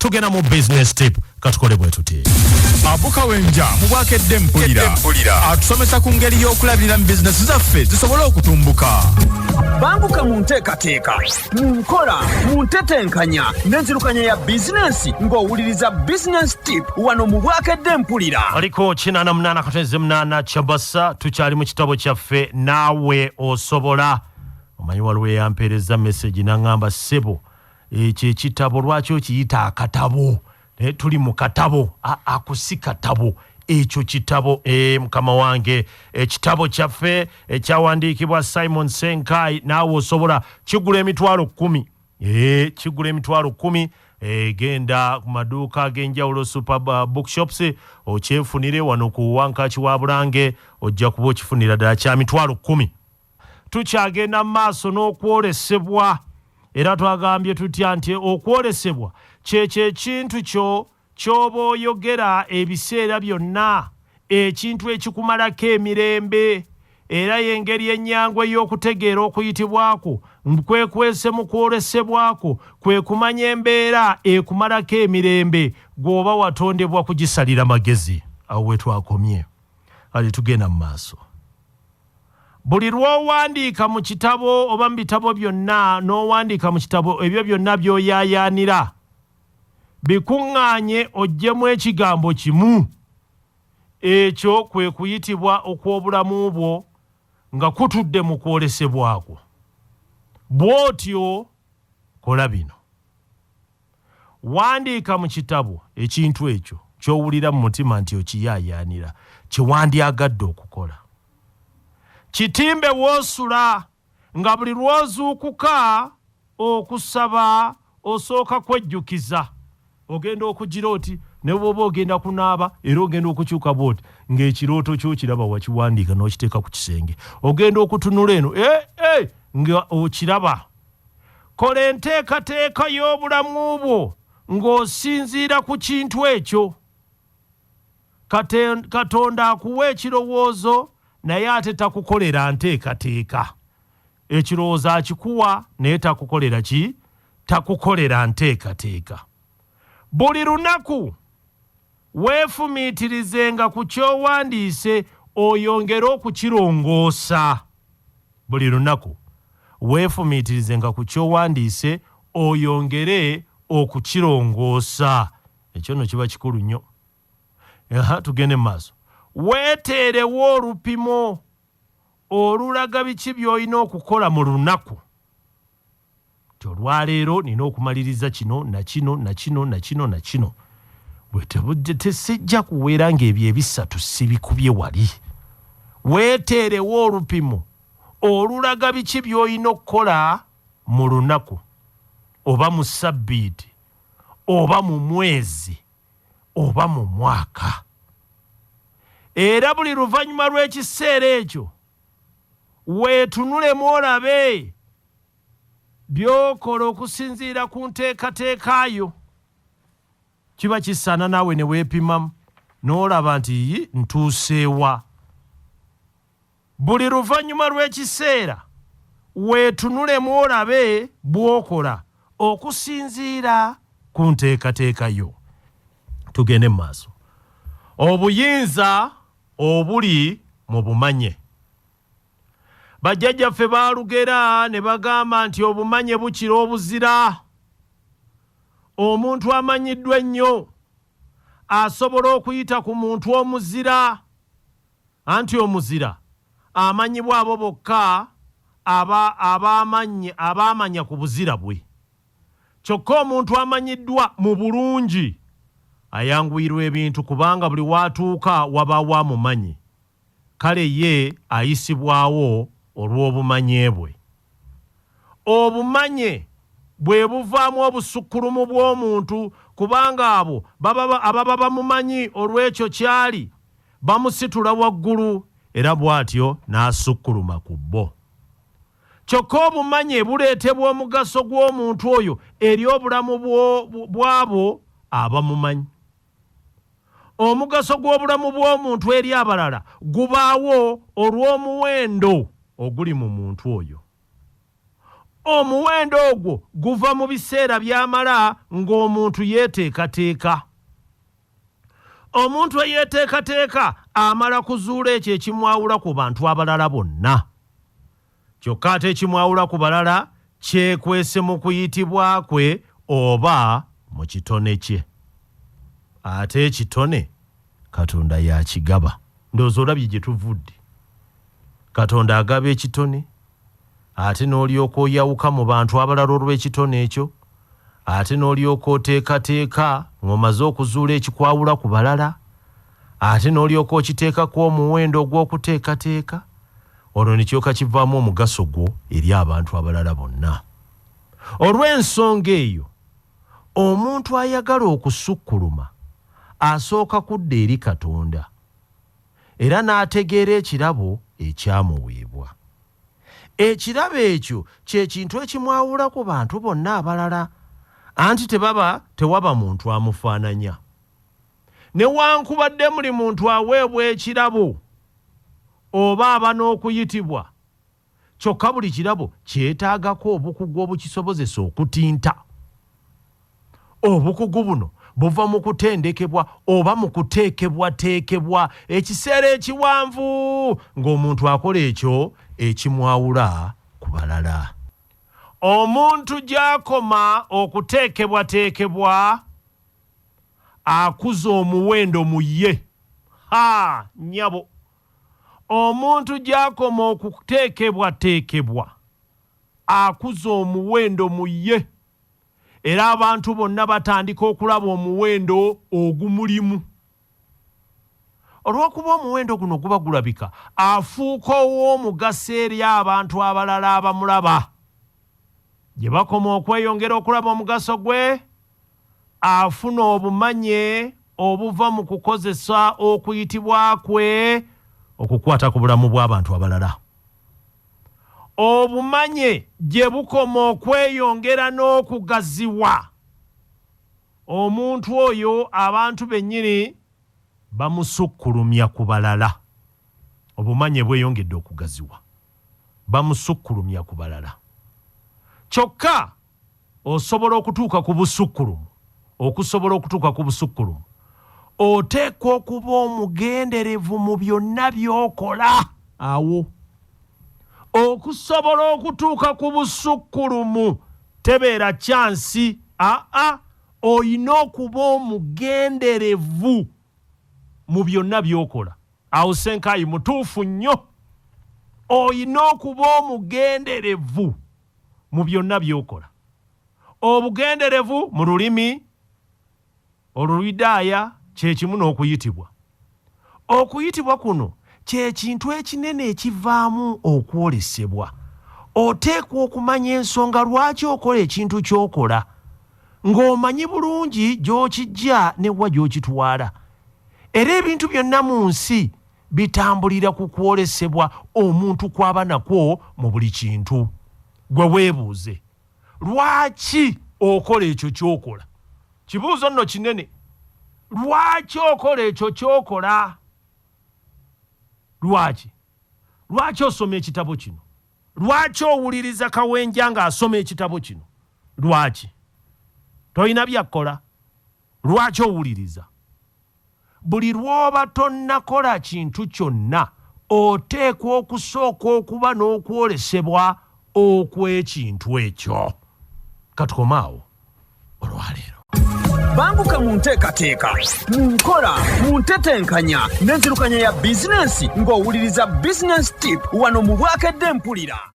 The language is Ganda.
tugenda mu business tip katukole bwe tuti Kawenja mubwakedde mpulira atusomesa ku ngeri y'okulabirira mu bizinesi zaffe zisobole okutumbuka. Banguka mu nteekateeka, mu nkola, mu ntetenkanya n'enzirukanya ya bizinesi ng'owuliriza business tip wano mu bwakedde mpulira. aliko 88 Chabasa tukyali mu kitabo kyaffe Naawe Osobola. Omanyi waliwo yampeereza message n'angamba ssebo ekyo ekitabo lwaki okiyita akatabo? Tuli mu katabo akusi katabo ekyo kitabo mukama wange ekitabo kyaffe ekyawandiikibwa Simon Ssenkaayi Naawe Osobola kigula emitwalo 10 kigula emitwalo 10 genda ku maduuka ag'enjawulo super bookshops okyefunire wano ku Wankaaki wa Bulange ojja kuba okifunira ddala kya mitwalo 10. Tukyagenda mu maaso n'okwolesebwa era twagambye tutya nti okwolesebwa kyekyo ekintu ky'oba oyogera ebiseera byonna, ekintu ekikumalako emirembe, era y'engeri ennyangu ey'okutegeera okuyitibwako kwe kwese mu kwolesebwako kwe kumanya embeera ekumalako emirembe gw'oba watondebwa kugisalira magezi. Awo we twakomye. Kale tugenda mu maaso. Buli lw'owandiika mu kitabo oba mu bitabo byonna n'owandiika mu kitabo ebyo byonna by'oyaayaanira bikuŋŋaanye oggyemu ekigambo kimu, ekyo kwe kuyitibwa okw'obulamu bwo nga kutudde mu kwolesebwako. Bw'otyo kola bino. Wandiika mu kitabo ekintu ekyo ky'owulira mu mutima nti okiyaayaanira kye wandyagadde okukola. Kitimbe w'osula nga buli lw'ozuukuka okusaba osooka kwejjukiza. Ogenda okugira oti ne bw'oba ogenda kunaaba era ogenda okukyuka bw'oti ng'ekirooto kyo kiraba wakiwandiika n'okiteeka ku kisenge. Ogenda okutunula eno nga okiraba. Kola enteekateeka y'obulamu bwo ng'osinziira ku kintu ekyo. Katonda akuwa ekirowoozo naye ate takukolera nteekateeka. Ekirowoozo akikuwa naye takukolera ki? Takukolera nteekateeka. Buli lunaku weefumiitirizenga ku ky'owandiise oyongere okukirongoosa. Buli lunaku weefumiitirizenga ku ky'owandiise oyongere okukirongoosa. Ekyo nno kiba kikulu nnyo. Tugende mu maaso. Weeteerewo olupimo olulaga biki by'olina okukola mu lunaku. Olwaleero nina okumaliriza kino na kino na kino na kino na kino. Bwe tesijja kuweera ng'ebyo ebisatu sibikubye wali. Weeteerewo olupimo olulaga biki by'olina okukola mu lunaku oba mu ssabbiiti oba mu mwezi oba mu mwaka. Era buli luvannyuma lw'ekiseera ekyo weetunulemu olabe by'okola okusinziira ku nteekateekayo. Kiba kisaana naawe ne weepimamu n'olaba nti ntuuseewa. Buli luvannyuma lw'ekiseera weetunulemu olabe bw'okola okusinziira ku nteekateekayo. Tugende mu maaso. Obuyinza obuli mu bumanye. Bajjajjaffe baalugera ne bagamba nti obumanye bukira obuzira. Omuntu amanyiddwa ennyo asobola okuyita ku muntu omuzira, anti omuzira amanyibwa abo bokka abaamanya ku buzira bwe. Kyokka omuntu amanyiddwa mu bulungi ayanguyirwa ebintu kubanga buli watuuka wabaawo amumanyi. Kale ye ayisibwawo olw'obumanye bwe. Obumanye bwe buvaamu obusukkulumu bw'omuntu kubanga abo ababa bamumanyi olw'ekyo kyali bamusitula waggulu era bw'atyo n'asukkuluma ku bo. Kyokka obumanye buleetebwa omugaso gw'omuntu oyo eri obulamu bw'abo abamumanyi. Omugaso gw'obulamu bw'omuntu eri abalala gubaawo olw'omuwendo oguli mu muntu oyo. omuwendo ogwo guva mu biseera by'amala ng'omuntu yeeteekateeka. Omuntu eyeeteekateeka amala kuzuula ekyo ekimwawula ku bantu abalala bonna. Kyokka ate ekimwawula ku balala kyekwese mu kuyitibwa kwe oba mu kitone kye. Ate ekitone Katonda yakigaba. Ndowooza olabye gye tuvudde. Katonda agaba ekitone, ate n'olyoka oyawuka mu bantu abalala olw'ekitone ekyo, ate n'olyoka oteekateeka ng'omaze okuzuula ekikwawula ku balala, ate n'olyoka okiteekako omuwendo ogw'okuteekateeka, olwo ne kyoka kivaamu omugaso gwo eri abantu abalala bonna. Olw'ensonga eyo, omuntu ayagala okusukkuluma asooka kudda eri Katonda era n'ategeera ekirabo ekyamuweebwa. Ekirabo ekyo kye kintu ekimwawula ku bantu bonna abalala, anti tewaba muntu amufaananya. Newankubadde muli muntu aweebwa ekirabo oba aba n'okuyitibwa, kyokka buli kirabo kyetaagako obukugu obukisobozesa okutinta. Obukugu buno buva mu kutendekebwa oba mu kuteekebwateekebwa ekiseera ekiwanvu ng'omuntu akola ekyo ekimwawula ku balala. Omuntu gy'akoma okuteekebwateekebwa akuza omuwendo mu ye. Nnyabo. Omuntu gy'akoma okuteekebwateekebwa akuza omuwendo mu ye. Era abantu bonna batandika okulaba omuwendo ogumulimu. Olw'okuba omuwendo guno guba gulabika, afuuka ow'omugaso eri abantu abalala abamulaba. Gye bakoma okweyongera okulaba omugaso gwe, afuna obumanye obuva mu kukozesa okuyitibwa kwe okukwata ku bulamu bw'abantu abalala. Obumanye gye bukoma okweyongera n'okugaziwa. Omuntu oyo abantu bennyini bamusukkulumya ku balala. Obumanye bweyongedde okugaziwa, bamusukkulumya ku balala. Kyokka osobola okutuuka ku busukkulumu. Okusobola okutuuka ku busukkulumu, oteekwa okuba omugenderevu mu byonna by'okola. Awo okusobola okutuuka ku busukkulumu tebeera kyansi. Oyina okuba omugenderevu mu byonna by'okola. Awo Ssenkaayi mutuufu nnyo. Oyina okuba omugenderevu mu byonna by'okola. Obugenderevu mu lulimi Oluyudaaya kye kimu n'okuyitibwa. Okuyitibwa kuno kye kintu ekinene ekivaamu okwolesebwa. Oteekwa okumanya ensonga lwaki okola ekintu ky'okola, ng'omanyi bulungi gy'okijja ne wa gy'okitwala. Era ebintu byonna mu nsi bitambulira ku kwolesebwa omuntu kw'aba nakwo mu buli kintu. Gwe weebuuze, lwaki okola ekyo ky'okola? Kibuuzo nno kinene. Lwaki okola ekyo ky'okola? Lwaki? Lwaki osoma ekitabo kino? Lwaki owuliriza Kawenja ng'asoma ekitabo kino? Lwaki? Toyina byakkola? Lwaki owuliriza? Buli lw'oba tonnakola kintu kyonna, oteekwa okusooka okuba n'okwolesebwa okw'ekintu ekyo. Katukomaawo olwaleero. Banguka mu nteekateeka, mu nkola, mu ntetenkanya n'enzirukanya ya bizinensi ng'owuliriza Business Tip wano mu Bwakedde Mpulira.